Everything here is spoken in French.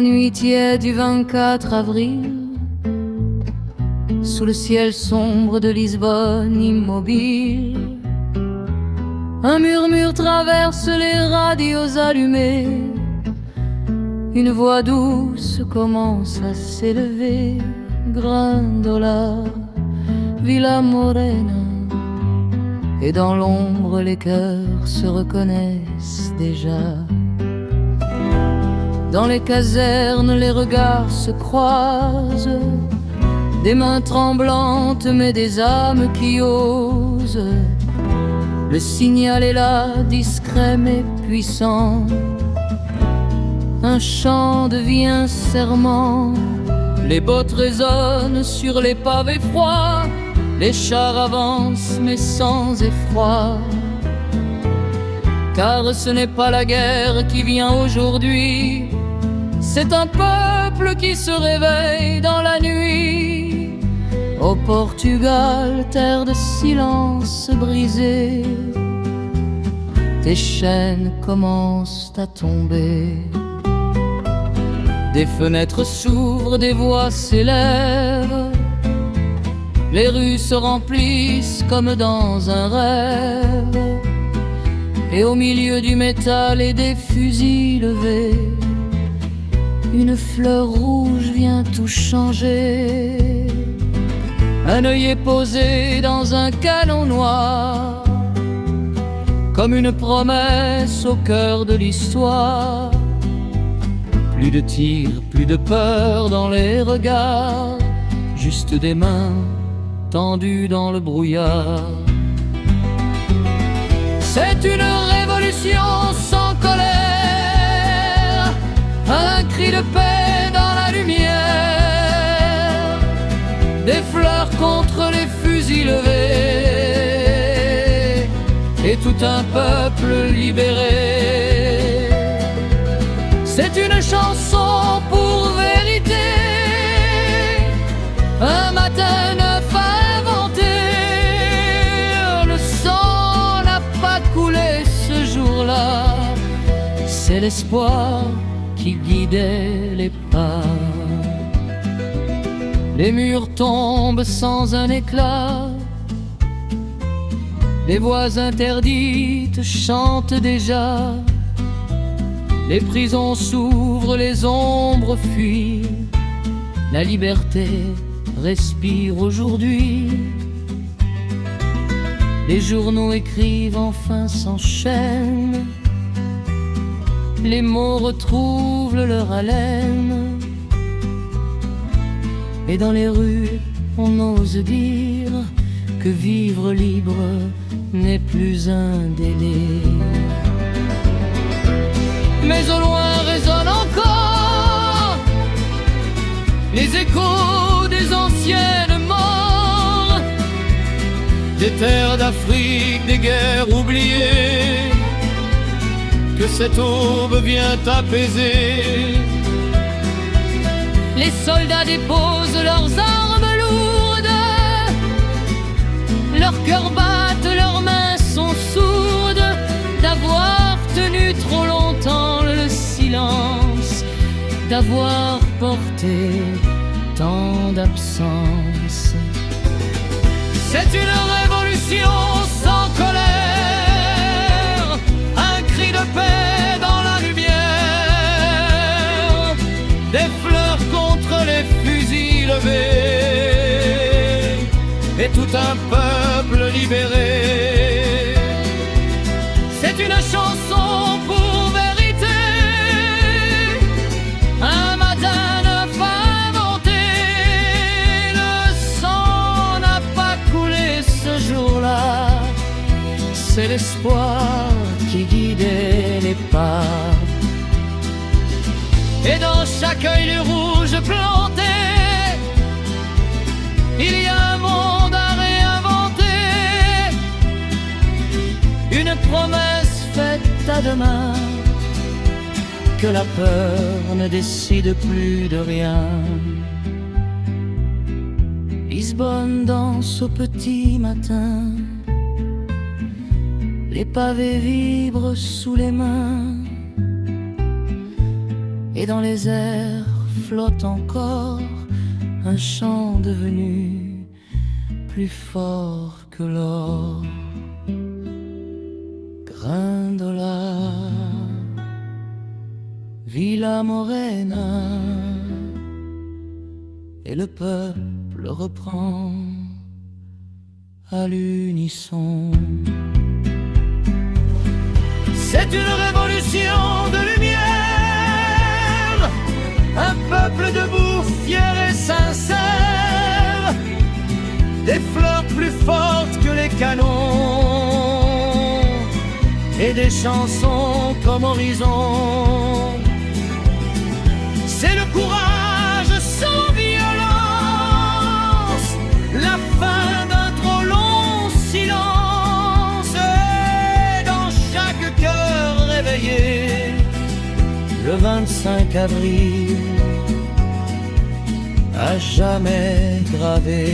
la nuit tiède du 24 avril, sous le ciel sombre de Lisbonne immobile, un murmure traverse les radios allumés. Une voix douce commence à s'élever. Grandola, Villa Morena. Et dans l'ombre les cœurs se reconnaissent déjà. Dans les casernes les regards se croisent, des mains tremblantes mais des âmes qui osent. Le signal est là, discret mais puissant. Un chant devient serment. Les bottes résonnent sur les pavés froids. Les chars avancent mais sans effroi. Car ce n'est pas la guerre qui vient aujourd'hui, c'est un peuple qui se réveille dans la nuit. Au Portugal, terre de silence brisé, tes chaînes commencent à tomber. Des fenêtres s'ouvrent, des voix s'élèvent. Les rues se remplissent comme dans un rêve. Et au milieu du métal et des fusils levés, une fleur rouge vient tout changer. Un œillet posé dans un canon noir, comme une promesse au cœur de l'histoire. Plus de tirs, plus de peur dans les regards, juste des mains tendues dans le brouillard. C'est une révolution sans colère, un cri de paix dans la lumière, des fleurs contre les fusils levés, et tout un peuple libéré. C'est une chanson pour vérité, un matin neuf inventé. Le sang n'a pas coulé ce jour-là, c'est l'espoir qui guidait les pas. Les murs tombent sans un éclat, les voix interdites chantent déjà. Les prisons s'ouvrent, les ombres fuient, la liberté respire aujourd'hui. Les journaux écrivent, enfin s'enchaînent, les mots retrouvent leur haleine. Et dans les rues, on ose dire que vivre libre n'est plus un délire. Mais au loin résonnent encore les échos des anciennes morts, des terres d'Afrique, des guerres oubliées, que cette aube vient apaiser. Les soldats déposent leurs armes lourdes, leurs cœurs battent, leurs mains sont sourdes d'avoir tenu trop longtemps le silence, d'avoir porté tant d'absence. C'est une révolution sans colère, un cri de paix dans la lumière, des fleurs contre les fusils levés, et tout un peuple libéré. C'est une chanson pour vérité, un matin neuf inventé. Le sang n'a pas coulé ce jour-là, c'est l'espoir qui guidait les pas. Et dans chaque œil rouge planté, il y a un monde à réinventer, une promesse faite à demain, que la peur ne décide plus de rien. Lisbonne danse au petit matin, les pavés vibrent sous les mains, et dans les airs flotte encore un chant devenu plus fort que l'or. Grindola, Villa Morena, et le peuple reprend à l'unisson. C'est une révolution de lumière, un peuple debout, fier et sincère, des fleurs plus fortes que les canons, et des chansons comme horizon. C'est le courage sans violence, la fin d'un trop long silence, et dans chaque cœur réveillé, le 25 avril, à jamais gravé.